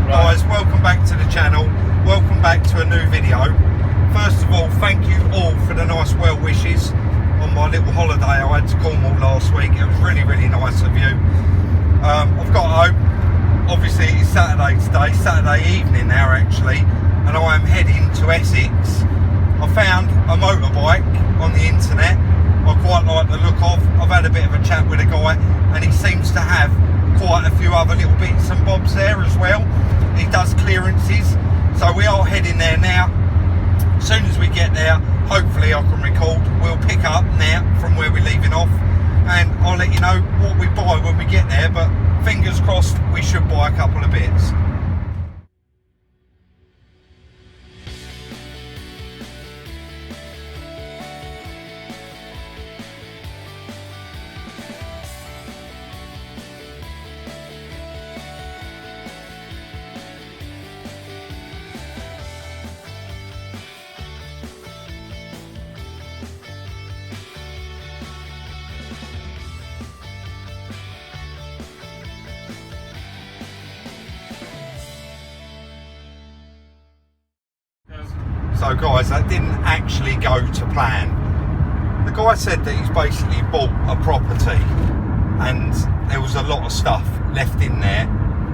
Guys, welcome back to the channel, welcome back to a new video. First of all, thank you all for the nice well wishes on my little holiday I had to Cornwall last week. It was really nice of you. I've got home, obviously it's Saturday today, Saturday evening now actually, and I am heading to Essex. I found a motorbike on the internet I quite like the look of. I've had a bit of a chat with a guy and he seems to have quite a few other little bits and bobs there as well. He does clearances, so we are heading there now. As soon as we get there, hopefully I can record. We'll pick up now from where we're leaving off and I'll let you know what we buy when we get there, but fingers crossed we should buy a couple of bits. So guys, that didn't actually go to plan. The guy said that he's basically bought a property and there was a lot of stuff left in there,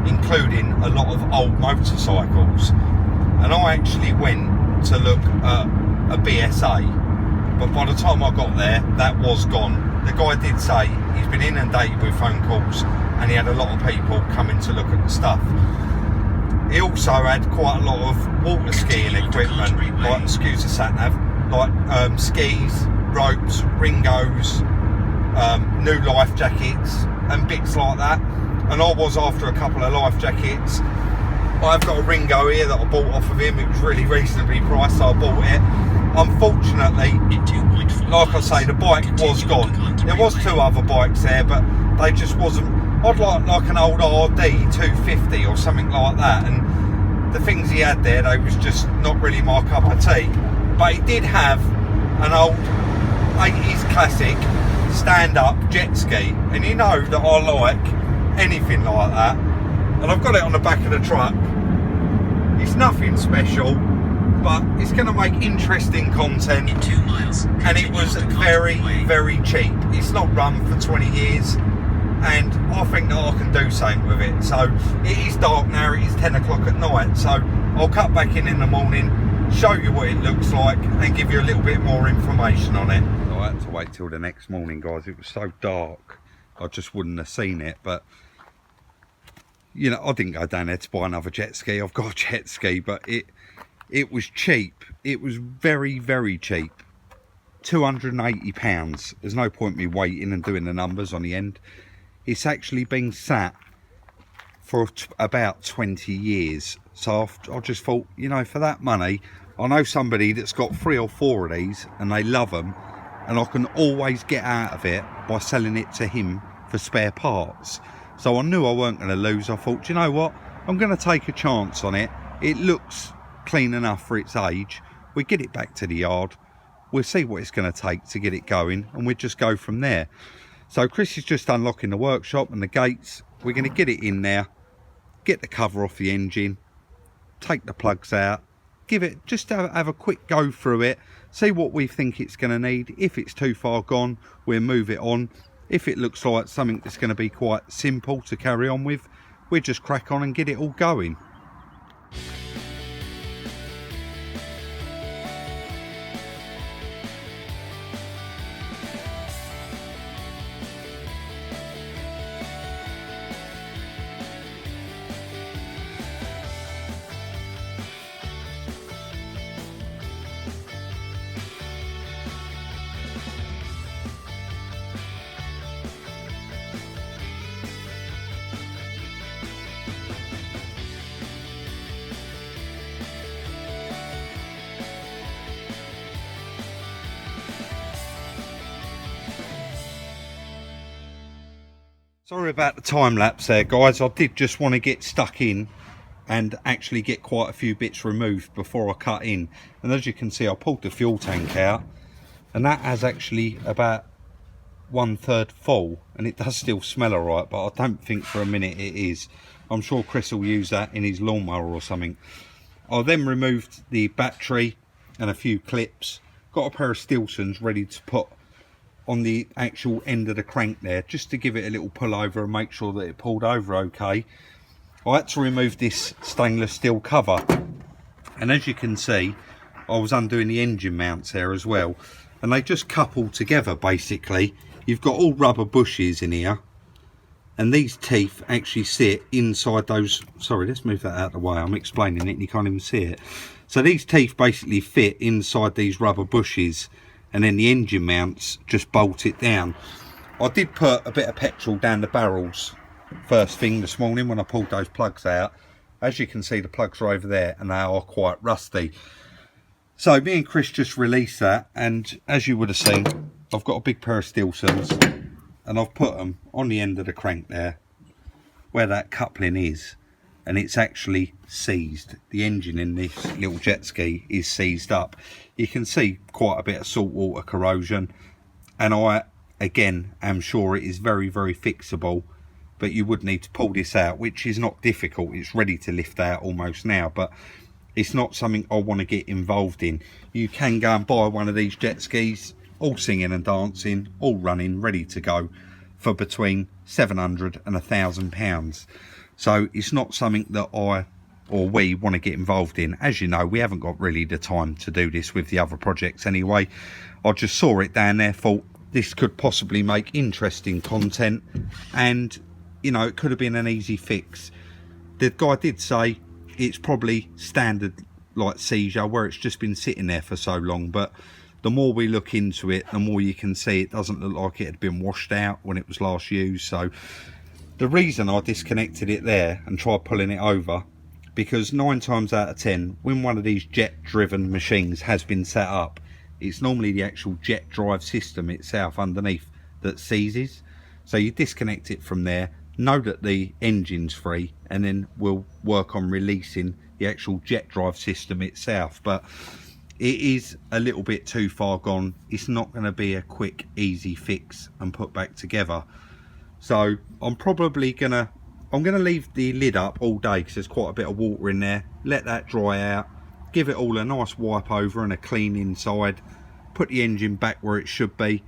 including a lot of old motorcycles. And I actually went to look at a BSA, but by the time I got there, that was gone. The guy did say he's been inundated with phone calls and he had a lot of people coming to look at the stuff. He also had quite a lot of water skiing equipment, like, excuse the sat-nav, like skis, ropes, ringos, new life jackets and bits like that. And I was after a couple of life jackets. I've got a Ringo here that I bought off of him. It was really reasonably priced, so I bought it. Unfortunately, like I say, the bike was gone. There was two other bikes there, but they just wasn't. I'd like an old RD 250 or something like that, and the things he had there, they was just not really my cup of tea. But he did have an old 80s classic stand-up jet ski, and you know that I like anything like that. And I've got it on the back of the truck. It's nothing special, but it's going to make interesting content. In 2 miles, and it was very cheap. It's not run for 20 years. And I think that I can do something with it. So it is dark now, it is 10 o'clock at night, so I'll cut back in the morning, show you what it looks like and give you a little bit more information on it. I had to wait till the next morning, guys. It was so dark I just wouldn't have seen it, but you know, I didn't go down there to buy another jet ski. I've got a jet ski, but it was cheap. It was very cheap. £280. There's no point me waiting and doing the numbers on the end. It's actually been sat for about 20 years. So I just thought, you know, for that money, I know somebody that's got 3 or 4 of these and they love them, and I can always get out of it by selling it to him for spare parts. So I knew I weren't going to lose. I thought, you know what, I'm going to take a chance on it. It looks clean enough for its age. We get it back to the yard. We'll see what it's going to take to get it going, and we'll just go from there. So Chris is just unlocking the workshop and the gates. We're going to get it in there, get the cover off the engine, take the plugs out, give it, just have a quick go through it, see what we think it's going to need. If it's too far gone, we'll move it on. If it looks like something that's going to be quite simple to carry on with, we'll just crack on and get it all going. Sorry about the time lapse there, guys. I did just want to get stuck in and actually get quite a few bits removed before I cut in. And as you can see, I pulled the fuel tank out, and that has actually about 1/3 full, and it does still smell alright, but I don't think for a minute it is. I'm sure Chris will use that in his lawnmower or something. I then removed the battery and a few clips. Got a pair of Stilsons ready to put on the actual end of the crank there, just to give it a little pull over and make sure that it pulled over okay. I had to remove this stainless steel cover, and as you can see, I was undoing the engine mounts there as well, and they just couple together basically. You've got all rubber bushes in here, and these teeth actually sit inside those. Sorry, let's move that out of the way, I'm explaining it and you can't even see it. So these teeth basically fit inside these rubber bushes, and then the engine mounts just bolt it down. I did put a bit of petrol down the barrels first thing this morning when I pulled those plugs out. As you can see, the plugs are over there and they are quite rusty. So me and Chris just released that, and as you would have seen, I've got a big pair of Stilsons and I've put them on the end of the crank there where that coupling is, and it's actually seized. The engine in this little jet ski is seized up. You can see quite a bit of saltwater corrosion, and I again am sure it is very fixable, but you would need to pull this out, which is not difficult. It's ready to lift out almost now, but it's not something I want to get involved in. You can go and buy one of these jet skis, all singing and dancing, all running, ready to go, for between £700 and £1,000. So it's not something that I or we want to get involved in. As you know, we haven't got really the time to do this with the other projects anyway. I just saw it down there, thought this could possibly make interesting content, and you know, it could have been an easy fix. The guy did say it's probably standard like seizure where it's just been sitting there for so long, but the more we look into it, the more you can see it doesn't look like it had been washed out when it was last used. So the reason I disconnected it there and tried pulling it over, because 9 times out of 10 when one of these jet driven machines has been set up, it's normally the actual jet drive system itself underneath that seizes. So you disconnect it from there, know that the engine's free, and then we'll work on releasing the actual jet drive system itself. But it is a little bit too far gone. It's not going to be a quick easy fix and put back together. So I'm probably gonna leave the lid up all day because there's quite a bit of water in there. Let that dry out, give it all a nice wipe over and a clean inside, put the engine back where it should be,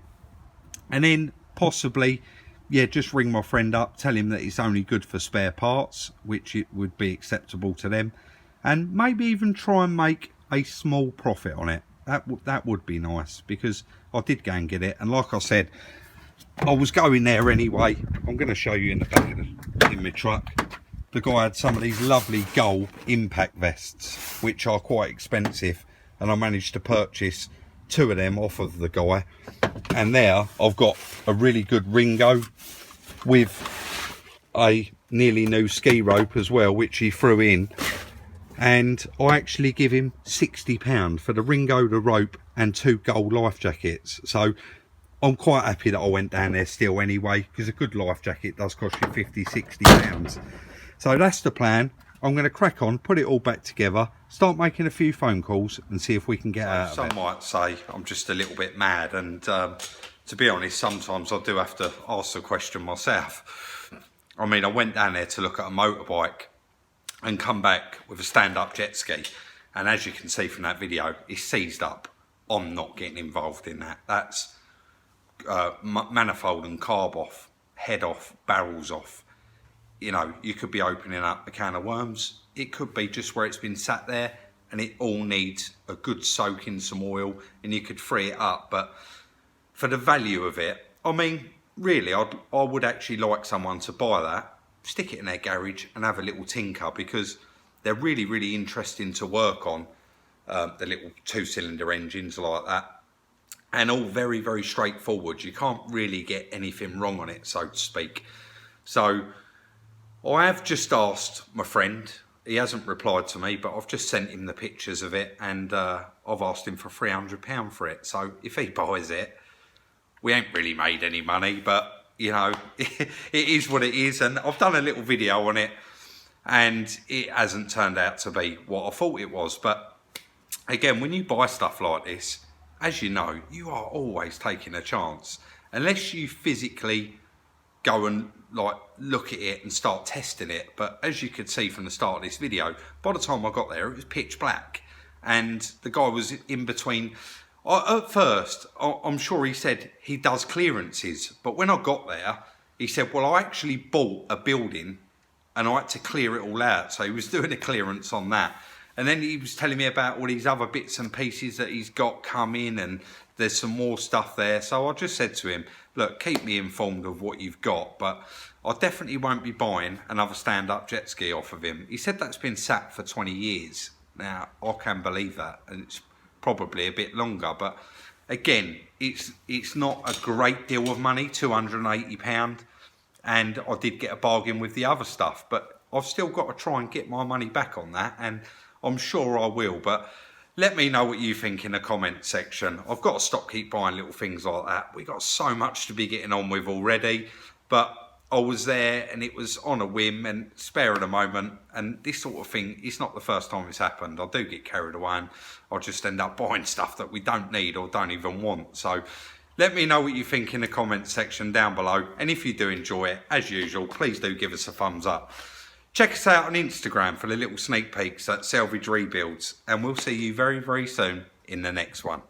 and then possibly, yeah, just ring my friend up, tell him that it's only good for spare parts, which it would be acceptable to them, and maybe even try and make a small profit on it. That would be nice, because I did go and get it, and like I said, I was going there anyway. I'm going to show you in the back of in my truck. The guy had some of these lovely gold impact vests, which are quite expensive, and I managed to purchase 2 of them off of the guy. And there I've got a really good Ringo with a nearly new ski rope as well, which he threw in, and I actually give him £60 for the Ringo, the rope, and 2 gold life jackets. So I'm quite happy that I went down there still anyway, because a good life jacket does cost you £50–60. So that's the plan. I'm going to crack on, put it all back together, start making a few phone calls and see if we can get out of it. Some might say I'm just a little bit mad, and to be honest, sometimes I do have to ask the question myself. I mean, I went down there to look at a motorbike and come back with a stand-up jet ski, and as you can see from that video, it's seized up. I'm not getting involved in that. That's manifold and carb off, head off, barrels off. You know, you could be opening up a can of worms. It could be just where it's been sat there and it all needs a good soak in some oil, and you could free it up. But for the value of it, I mean, really, I would actually like someone to buy that, stick it in their garage and have a little tinker, because they're really interesting to work on, the little 2-cylinder engines like that, and all very straightforward. You can't really get anything wrong on it, so to speak. So I have just asked my friend. He hasn't replied to me, but I've just sent him the pictures of it, and I've asked him for £300 for it. So if he buys it, we ain't really made any money, but you know, it is what it is. And I've done a little video on it, and it hasn't turned out to be what I thought it was. But again, when you buy stuff like this, as you know, you are always taking a chance. Unless you physically go and like look at it and start testing it. But as you could see from the start of this video, by the time I got there, it was pitch black, and the guy was in between. At first, I'm sure he said he does clearances, but when I got there, he said, well, I actually bought a building and I had to clear it all out. So he was doing a clearance on that. And then he was telling me about all these other bits and pieces that he's got coming, and there's some more stuff there. So I just said to him, look, keep me informed of what you've got, but I definitely won't be buying another stand-up jet ski off of him. He said that's been sat for 20 years. Now, I can believe that, and it's probably a bit longer, but again, it's not a great deal of money, £280, and I did get a bargain with the other stuff, but I've still got to try and get my money back on that, and I'm sure I will. But let me know what you think in the comment section. I've got to keep buying little things like that. We've got so much to be getting on with already, but I was there and it was on a whim and spare of the moment, and this sort of thing, it's not the first time it's happened. I do get carried away and I'll just end up buying stuff that we don't need or don't even want. So let me know what you think in the comment section down below, and if you do enjoy it, as usual, please do give us a thumbs up. Check us out on Instagram for the little sneak peeks at Salvage Rebuilds, and we'll see you very, very soon in the next one.